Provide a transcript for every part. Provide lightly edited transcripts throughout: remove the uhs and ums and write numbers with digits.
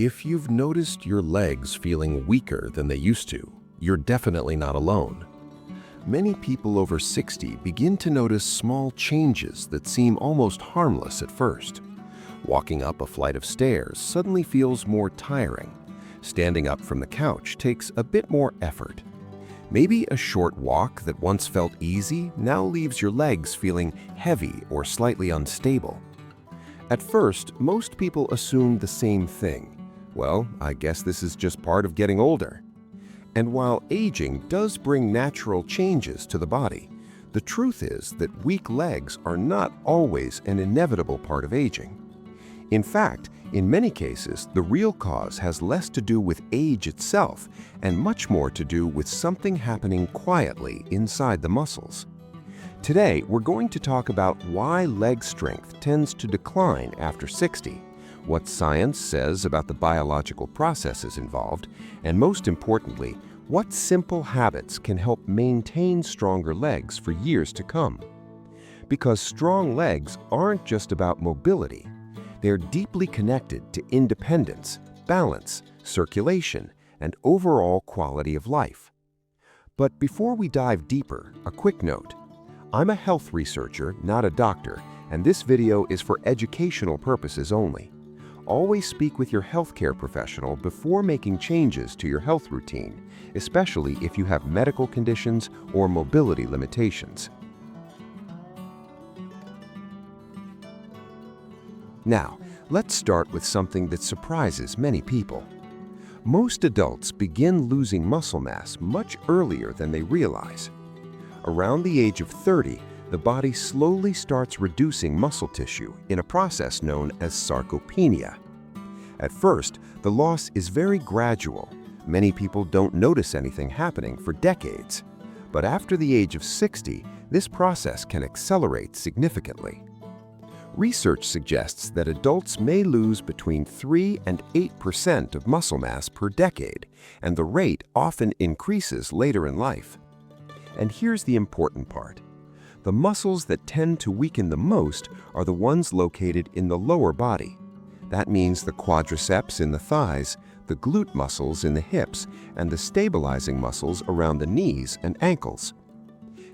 If you've noticed your legs feeling weaker than they used to, you're definitely not alone. Many people over 60 begin to notice small changes that seem almost harmless at first. Walking up a flight of stairs suddenly feels more tiring. Standing up from the couch takes a bit more effort. Maybe a short walk that once felt easy now leaves your legs feeling heavy or slightly unstable. At first, most people assume the same thing. Well, I guess this is just part of getting older. And while aging does bring natural changes to the body, the truth is that weak legs are not always an inevitable part of aging. In fact, in many cases, the real cause has less to do with age itself and much more to do with something happening quietly inside the muscles. Today, we're going to talk about why leg strength tends to decline after 60, what science says about the biological processes involved, and most importantly, what simple habits can help maintain stronger legs for years to come. Because strong legs aren't just about mobility. They're deeply connected to independence, balance, circulation, and overall quality of life. But before we dive deeper, a quick note. I'm a health researcher, not a doctor, and this video is for educational purposes only. Always speak with your healthcare professional before making changes to your health routine, especially if you have medical conditions or mobility limitations. Now, let's start with something that surprises many people. Most adults begin losing muscle mass much earlier than they realize. Around the age of 30, the body slowly starts reducing muscle tissue in a process known as sarcopenia. At first, the loss is very gradual. Many people don't notice anything happening for decades. But after the age of 60, this process can accelerate significantly. Research suggests that adults may lose between 3 and 8% of muscle mass per decade, and the rate often increases later in life. And here's the important part. The muscles that tend to weaken the most are the ones located in the lower body. That means the quadriceps in the thighs, the glute muscles in the hips, and the stabilizing muscles around the knees and ankles.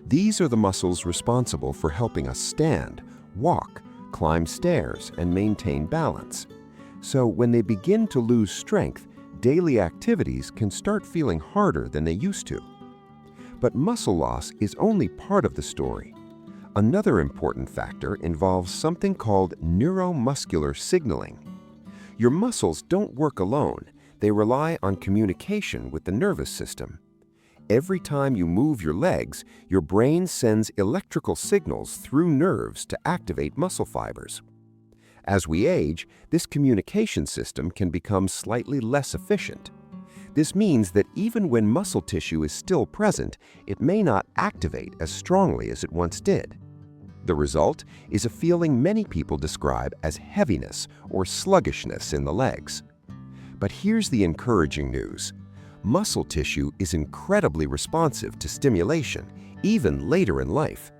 These are the muscles responsible for helping us stand, walk, climb stairs, and maintain balance. So when they begin to lose strength, daily activities can start feeling harder than they used to. But muscle loss is only part of the story. Another important factor involves something called neuromuscular signaling. Your muscles don't work alone. They rely on communication with the nervous system. Every time you move your legs, your brain sends electrical signals through nerves to activate muscle fibers. As we age, this communication system can become slightly less efficient. This means that even when muscle tissue is still present, it may not activate as strongly as it once did. The result is a feeling many people describe as heaviness or sluggishness in the legs. But here's the encouraging news. Muscle tissue is incredibly responsive to stimulation, even later in life.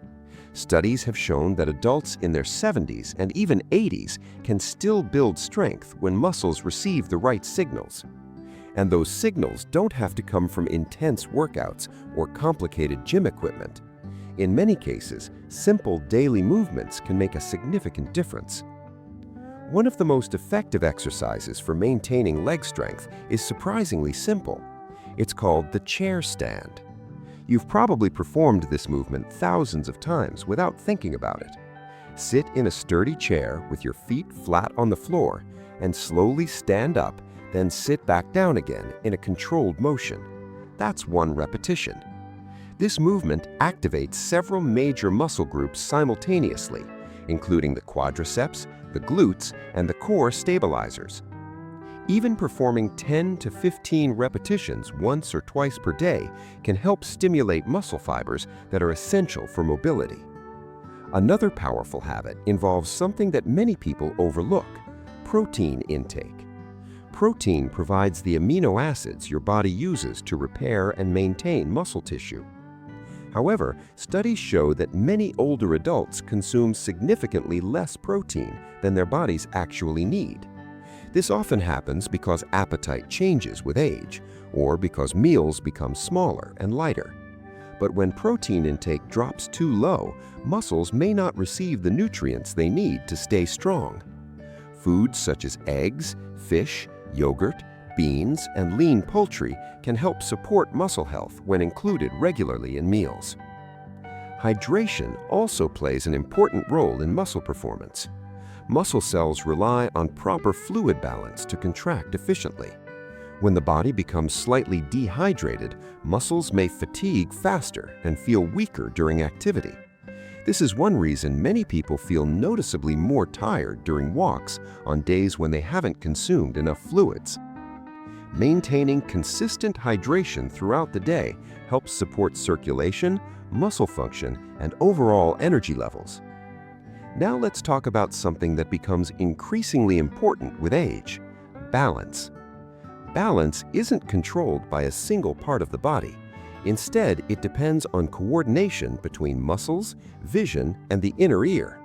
Studies have shown that adults in their 70s and even 80s can still build strength when muscles receive the right signals. And those signals don't have to come from intense workouts or complicated gym equipment. In many cases, simple daily movements can make a significant difference. One of the most effective exercises for maintaining leg strength is surprisingly simple. It's called the chair stand. You've probably performed this movement thousands of times without thinking about it. Sit in a sturdy chair with your feet flat on the floor and slowly stand up, then sit back down again in a controlled motion. That's one repetition. This movement activates several major muscle groups simultaneously, including the quadriceps, the glutes, and the core stabilizers. Even performing 10 to 15 repetitions once or twice per day can help stimulate muscle fibers that are essential for mobility. Another powerful habit involves something that many people overlook: protein intake. Protein provides the amino acids your body uses to repair and maintain muscle tissue. However, studies show that many older adults consume significantly less protein than their bodies actually need. This often happens because appetite changes with age, or because meals become smaller and lighter. But when protein intake drops too low, muscles may not receive the nutrients they need to stay strong. Foods such as eggs, fish, yogurt, beans, and lean poultry can help support muscle health when included regularly in meals. Hydration also plays an important role in muscle performance. Muscle cells rely on proper fluid balance to contract efficiently. When the body becomes slightly dehydrated, muscles may fatigue faster and feel weaker during activity. This is one reason many people feel noticeably more tired during walks on days when they haven't consumed enough fluids. Maintaining consistent hydration throughout the day helps support circulation, muscle function, and overall energy levels. Now let's talk about something that becomes increasingly important with age: balance. Balance isn't controlled by a single part of the body. Instead, it depends on coordination between muscles, vision, and the inner ear.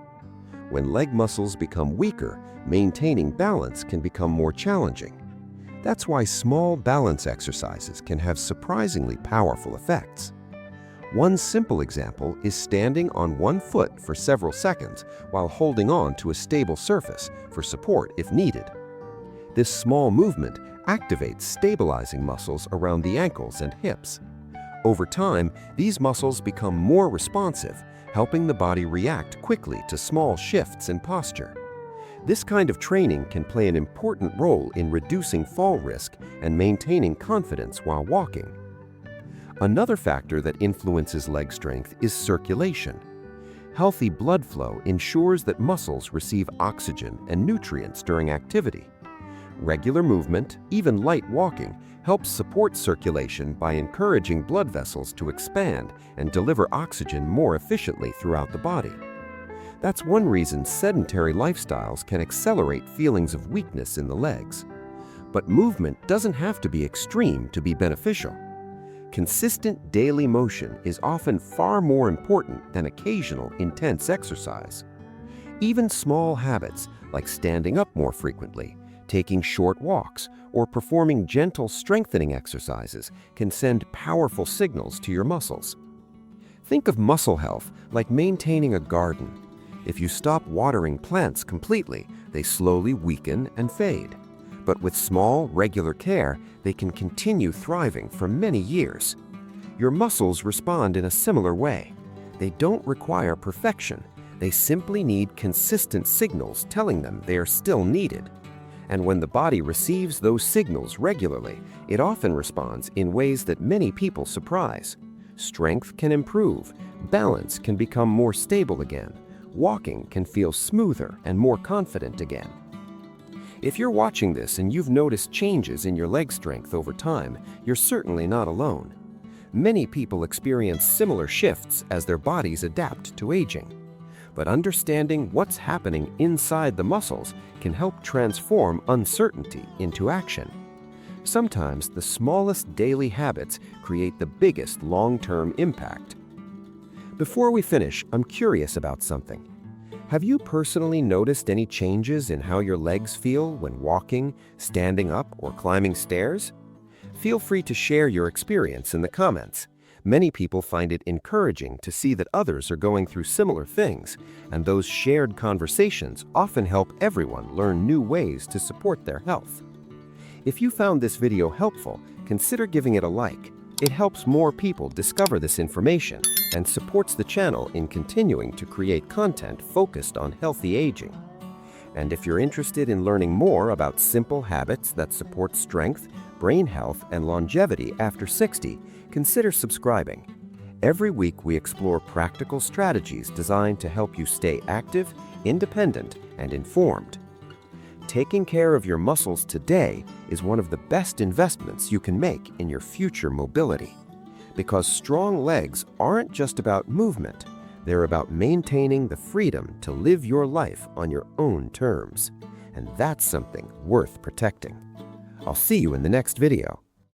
When leg muscles become weaker, maintaining balance can become more challenging. That's why small balance exercises can have surprisingly powerful effects. One simple example is standing on one foot for several seconds while holding on to a stable surface for support if needed. This small movement activates stabilizing muscles around the ankles and hips. Over time, these muscles become more responsive, helping the body react quickly to small shifts in posture. This kind of training can play an important role in reducing fall risk and maintaining confidence while walking. Another factor that influences leg strength is circulation. Healthy blood flow ensures that muscles receive oxygen and nutrients during activity. Regular movement, even light walking, helps support circulation by encouraging blood vessels to expand and deliver oxygen more efficiently throughout the body. That's one reason sedentary lifestyles can accelerate feelings of weakness in the legs. But movement doesn't have to be extreme to be beneficial. Consistent daily motion is often far more important than occasional intense exercise. Even small habits like standing up more frequently, taking short walks, or performing gentle strengthening exercises can send powerful signals to your muscles. Think of muscle health like maintaining a garden. If you stop watering plants completely, they slowly weaken and fade. But with small, regular care, they can continue thriving for many years. Your muscles respond in a similar way. They don't require perfection. They simply need consistent signals telling them they are still needed. And when the body receives those signals regularly, it often responds in ways that many people surprise. Strength can improve, balance can become more stable again, walking can feel smoother and more confident again. If you're watching this and you've noticed changes in your leg strength over time, you're certainly not alone. Many people experience similar shifts as their bodies adapt to aging. But understanding what's happening inside the muscles can help transform uncertainty into action. Sometimes the smallest daily habits create the biggest long-term impact. Before we finish, I'm curious about something. Have you personally noticed any changes in how your legs feel when walking, standing up, or climbing stairs? Feel free to share your experience in the comments. Many people find it encouraging to see that others are going through similar things, and those shared conversations often help everyone learn new ways to support their health. If you found this video helpful, consider giving it a like. It helps more people discover this information and supports the channel in continuing to create content focused on healthy aging. And if you're interested in learning more about simple habits that support strength, brain health, and longevity after 60, consider subscribing. Every week we explore practical strategies designed to help you stay active, independent, and informed. Taking care of your muscles today is one of the best investments you can make in your future mobility. Because strong legs aren't just about movement, they're about maintaining the freedom to live your life on your own terms. And that's something worth protecting. I'll see you in the next video.